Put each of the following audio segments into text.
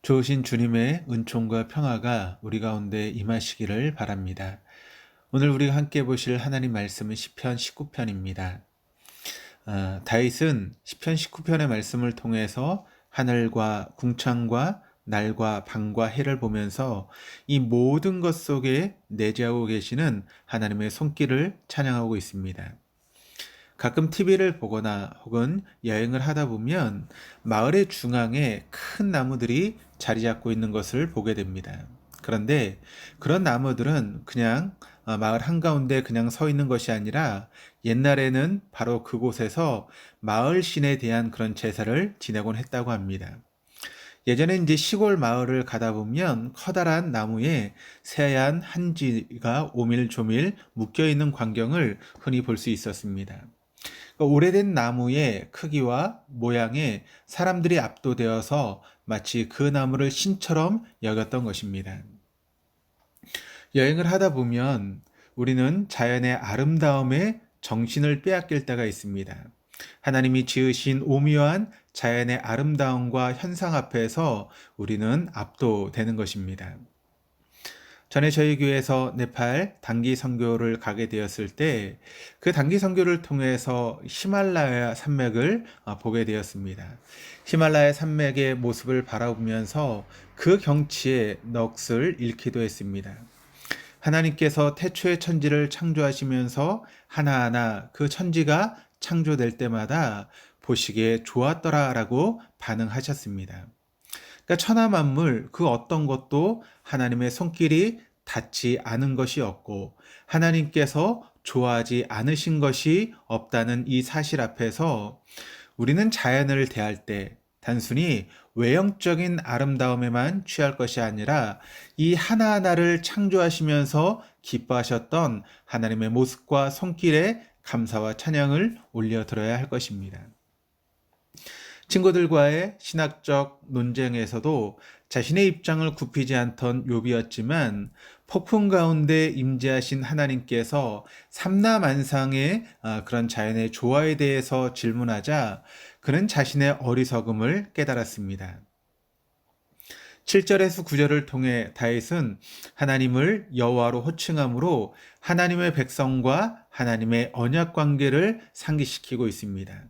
좋으신 주님의 은총과 평화가 우리 가운데 임하시기를 바랍니다. 오늘 우리가 함께 보실 하나님 말씀은 시편 19편입니다. 다윗은 시편 19편의 말씀을 통해서 하늘과 궁창과 날과 밤과 해를 보면서 이 모든 것 속에 내재하고 계시는 하나님의 손길을 찬양하고 있습니다. 가끔 TV를 보거나 혹은 여행을 하다 보면 마을의 중앙에 큰 나무들이 자리 잡고 있는 것을 보게 됩니다. 그런데 그런 나무들은 그냥 마을 한가운데 그냥 서 있는 것이 아니라 옛날에는 바로 그곳에서 마을 신에 대한 그런 제사를 지내곤 했다고 합니다. 예전에 이제 시골 마을을 가다 보면 커다란 나무에 새하얀 한지가 오밀조밀 묶여 있는 광경을 흔히 볼 수 있었습니다. 오래된 나무의 크기와 모양에 사람들이 압도되어서 마치 그 나무를 신처럼 여겼던 것입니다. 여행을 하다 보면 우리는 자연의 아름다움에 정신을 빼앗길 때가 있습니다. 하나님이 지으신 오묘한 자연의 아름다움과 현상 앞에서 우리는 압도되는 것입니다. 전에 저희 교회에서 네팔 단기 선교를 가게 되었을 때 그 단기 선교를 통해서 히말라야 산맥을 보게 되었습니다. 히말라야 산맥의 모습을 바라보면서 그 경치에 넋을 잃기도 했습니다. 하나님께서 태초의 천지를 창조하시면서 하나하나 그 천지가 창조될 때마다 보시기에 좋았더라라고 반응하셨습니다. 그러니까 천하 만물 그 어떤 것도 하나님의 손길이 닿지 않은 것이 없고 하나님께서 좋아하지 않으신 것이 없다는 이 사실 앞에서 우리는 자연을 대할 때 단순히 외형적인 아름다움에만 취할 것이 아니라 이 하나하나를 창조하시면서 기뻐하셨던 하나님의 모습과 손길에 감사와 찬양을 올려드려야 할 것입니다. 친구들과의 신학적 논쟁에서도 자신의 입장을 굽히지 않던 욥이었지만 폭풍 가운데 임재하신 하나님께서 삼라만상의 그런 자연의 조화에 대해서 질문하자 그는 자신의 어리석음을 깨달았습니다. 7절에서 9절을 통해 다윗은 하나님을 여호와로 호칭함으로 하나님의 백성과 하나님의 언약 관계를 상기시키고 있습니다.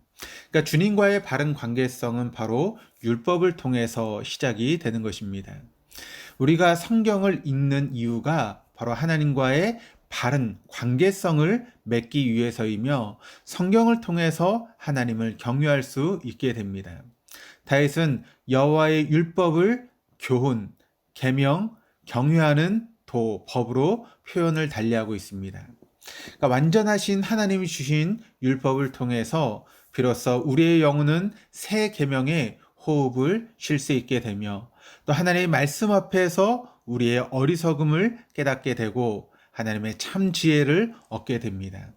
그러니까 주님과의 바른 관계성은 바로 율법을 통해서 시작이 되는 것입니다. 우리가 성경을 읽는 이유가 바로 하나님과의 바른 관계성을 맺기 위해서이며 성경을 통해서 하나님을 경유할 수 있게 됩니다. 다윗은 여호와의 율법을 교훈, 계명, 경유하는 법으로 표현을 달리하고 있습니다. 그러니까 완전하신 하나님이 주신 율법을 통해서 비로소 우리의 영혼은 새 계명의 호흡을 쉴 수 있게 되며 또 하나님의 말씀 앞에서 우리의 어리석음을 깨닫게 되고 하나님의 참 지혜를 얻게 됩니다.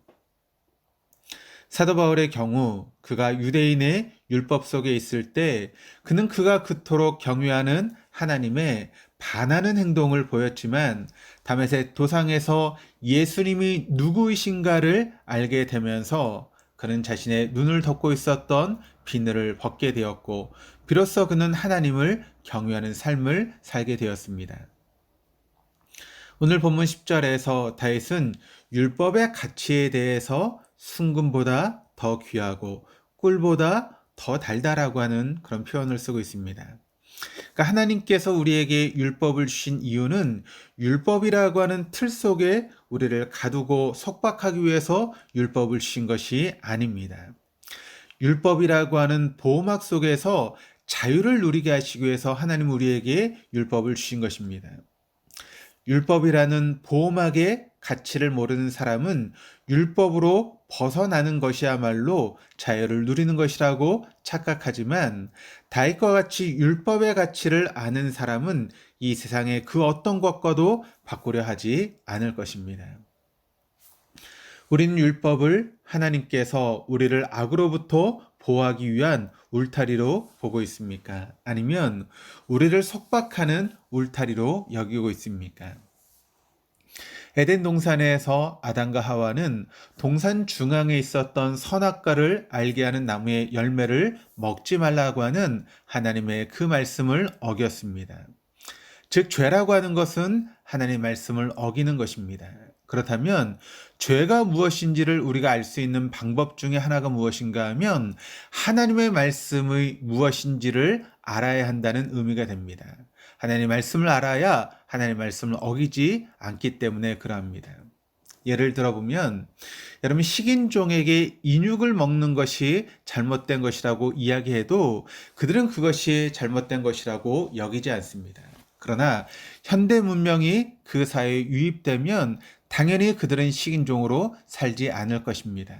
사도 바울의 경우 그가 유대인의 율법 속에 있을 때 그는 그가 그토록 경외하는 하나님의 반하는 행동을 보였지만 다메섹 도상에서 예수님이 누구이신가를 알게 되면서 그는 자신의 눈을 덮고 있었던 비늘을 벗게 되었고 비로소 그는 하나님을 경외하는 삶을 살게 되었습니다. 오늘 본문 10절에서 다윗은 율법의 가치에 대해서 순금보다 더 귀하고 꿀보다 더 달다라고 하는 그런 표현을 쓰고 있습니다. 그러니까 하나님께서 우리에게 율법을 주신 이유는 율법이라고 하는 틀 속에 우리를 가두고 속박하기 위해서 율법을 주신 것이 아닙니다. 율법이라고 하는 보호막 속에서 자유를 누리게 하시기 위해서 하나님 우리에게 율법을 주신 것입니다. 율법이라는 보호막의 가치를 모르는 사람은 율법으로 벗어나는 것이야말로 자유를 누리는 것이라고 착각하지만 다윗과 같이 율법의 가치를 아는 사람은 이 세상의 그 어떤 것과도 바꾸려 하지 않을 것입니다. 우리는 율법을 하나님께서 우리를 악으로부터 보호하기 위한 울타리로 보고 있습니까? 아니면 우리를 속박하는 울타리로 여기고 있습니까? 에덴 동산에서 아담과 하와는 동산 중앙에 있었던 선악과를 알게 하는 나무의 열매를 먹지 말라고 하는 하나님의 그 말씀을 어겼습니다. 즉, 죄라고 하는 것은 하나님의 말씀을 어기는 것입니다. 그렇다면 죄가 무엇인지를 우리가 알 수 있는 방법 중에 하나가 무엇인가 하면 하나님의 말씀의 무엇인지를 알아야 한다는 의미가 됩니다. 하나님의 말씀을 알아야 하나님의 말씀을 어기지 않기 때문에 그러합니다. 예를 들어보면 여러분, 식인종에게 인육을 먹는 것이 잘못된 것이라고 이야기해도 그들은 그것이 잘못된 것이라고 여기지 않습니다. 그러나 현대 문명이 그 사회에 유입되면 당연히 그들은 식인종으로 살지 않을 것입니다.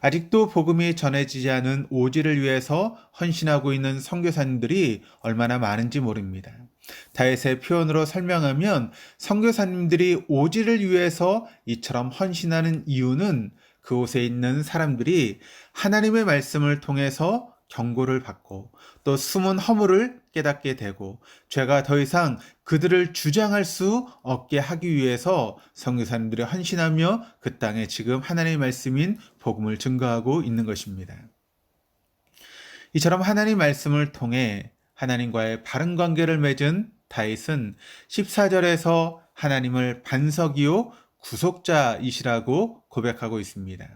아직도 복음이 전해지지 않은 오지를 위해서 헌신하고 있는 선교사님들이 얼마나 많은지 모릅니다. 다윗의 표현으로 설명하면 선교사님들이 오지를 위해서 이처럼 헌신하는 이유는 그곳에 있는 사람들이 하나님의 말씀을 통해서 경고를 받고 또 숨은 허물을 깨닫게 되고 죄가 더 이상 그들을 주장할 수 없게 하기 위해서 선교사님들이 헌신하며 그 땅에 지금 하나님의 말씀인 복음을 증거하고 있는 것입니다. 이처럼 하나님의 말씀을 통해 하나님과의 바른 관계를 맺은 다윗은 14절에서 하나님을 반석이요 구속자이시라고 고백하고 있습니다.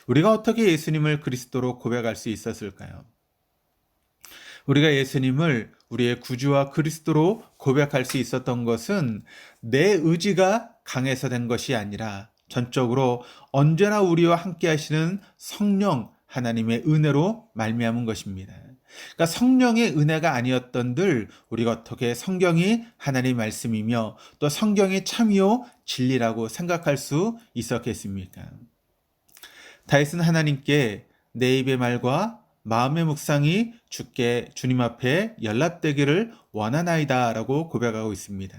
우리가 어떻게 예수님을 그리스도로 고백할 수 있었을까요? 우리가 예수님을 우리의 구주와 그리스도로 고백할 수 있었던 것은 내 의지가 강해서 된 것이 아니라 전적으로 언제나 우리와 함께 하시는 성령 하나님의 은혜로 말미암은 것입니다. 그러니까 성령의 은혜가 아니었던들 우리가 어떻게 성경이 하나님의 말씀이며 또 성경이 참이요 진리라고 생각할 수 있었겠습니까? 다윗은 하나님께 내 입의 말과 마음의 묵상이 주께 주님 앞에 연락되기를 원하나이다 라고 고백하고 있습니다.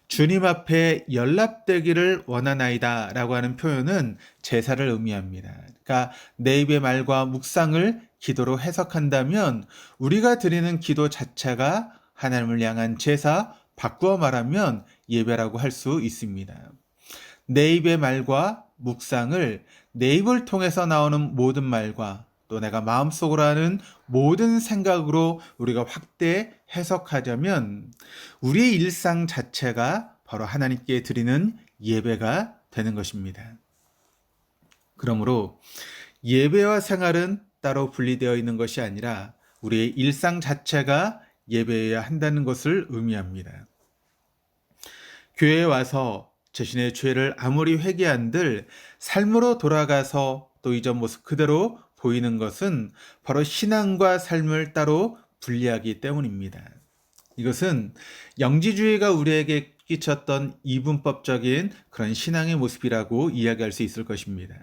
주님 앞에 연락되기를 원하나이다 라고 하는 표현은 제사를 의미합니다. 그러니까 내 입의 말과 묵상을 기도로 해석한다면 우리가 드리는 기도 자체가 하나님을 향한 제사, 바꾸어 말하면 예배라고 할 수 있습니다. 내 입의 말과 묵상을 내 입을 통해서 나오는 모든 말과 또 내가 마음속으로 하는 모든 생각으로 우리가 확대 해석하자면 우리의 일상 자체가 바로 하나님께 드리는 예배가 되는 것입니다. 그러므로 예배와 생활은 따로 분리되어 있는 것이 아니라 우리의 일상 자체가 예배해야 한다는 것을 의미합니다. 교회에 와서 자신의 죄를 아무리 회개한들 삶으로 돌아가서 또 이전 모습 그대로 보이는 것은 바로 신앙과 삶을 따로 분리하기 때문입니다. 이것은 영지주의가 우리에게 끼쳤던 이분법적인 그런 신앙의 모습이라고 이야기할 수 있을 것입니다.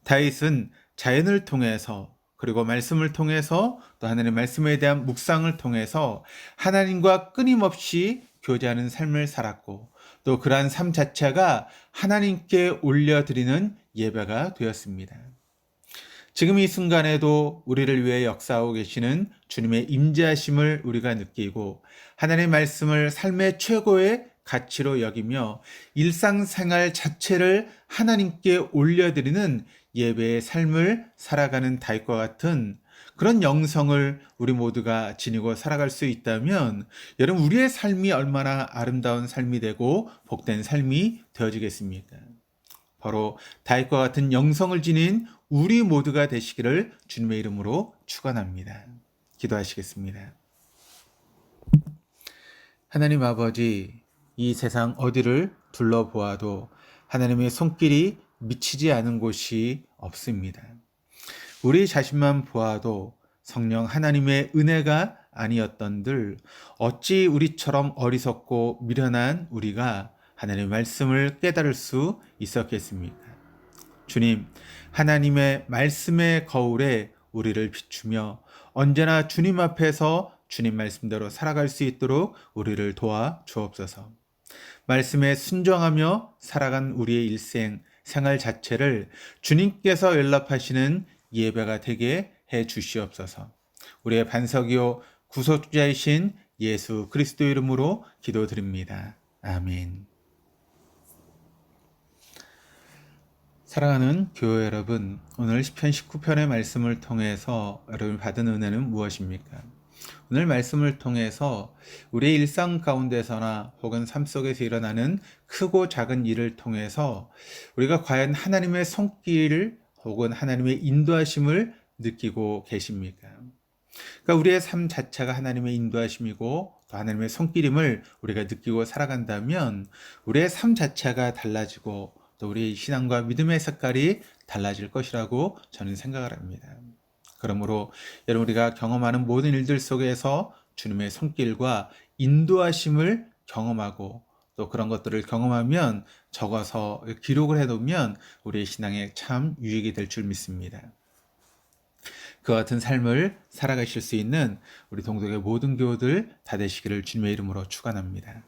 다윗은 자연을 통해서 그리고 말씀을 통해서 또 하나님의 말씀에 대한 묵상을 통해서 하나님과 끊임없이 교제하는 삶을 살았고 또 그러한 삶 자체가 하나님께 올려드리는 예배가 되었습니다. 지금 이 순간에도 우리를 위해 역사하고 계시는 주님의 임재하심을 우리가 느끼고 하나님의 말씀을 삶의 최고의 가치로 여기며 일상생활 자체를 하나님께 올려드리는 예배의 삶을 살아가는 다윗과 같은 그런 영성을 우리 모두가 지니고 살아갈 수 있다면 여러분 우리의 삶이 얼마나 아름다운 삶이 되고 복된 삶이 되어지겠습니까? 바로 다윗과 같은 영성을 지닌 우리 모두가 되시기를 주님의 이름으로 축원합니다. 기도하시겠습니다. 하나님 아버지, 이 세상 어디를 둘러보아도 하나님의 손길이 미치지 않은 곳이 없습니다. 우리 자신만 보아도 성령 하나님의 은혜가 아니었던들 어찌 우리처럼 어리석고 미련한 우리가 하나님의 말씀을 깨달을 수 있었겠습니까? 주님, 하나님의 말씀의 거울에 우리를 비추며 언제나 주님 앞에서 주님 말씀대로 살아갈 수 있도록 우리를 도와 주옵소서. 말씀에 순종하며 살아간 우리의 일생, 생활 자체를 주님께서 연락하시는 예배가 되게 해 주시옵소서. 우리의 반석이요 구속주자이신 예수 그리스도 이름으로 기도드립니다. 아멘. 사랑하는 교회 여러분, 오늘 시편 19편의 말씀을 통해서 여러분이 받은 은혜는 무엇입니까? 오늘 말씀을 통해서 우리의 일상 가운데서나 혹은 삶 속에서 일어나는 크고 작은 일을 통해서 우리가 과연 하나님의 손길을 혹은 하나님의 인도하심을 느끼고 계십니까? 그러니까 우리의 삶 자체가 하나님의 인도하심이고 또 하나님의 손길임을 우리가 느끼고 살아간다면 우리의 삶 자체가 달라지고 또 우리의 신앙과 믿음의 색깔이 달라질 것이라고 저는 생각을 합니다. 그러므로 여러분, 우리가 경험하는 모든 일들 속에서 주님의 손길과 인도하심을 경험하고 또 그런 것들을 경험하면 적어서 기록을 해두면 우리의 신앙에 참 유익이 될 줄 믿습니다. 그 같은 삶을 살아가실 수 있는 우리 동독의 모든 교우들 다 되시기를 주님의 이름으로 축원합니다.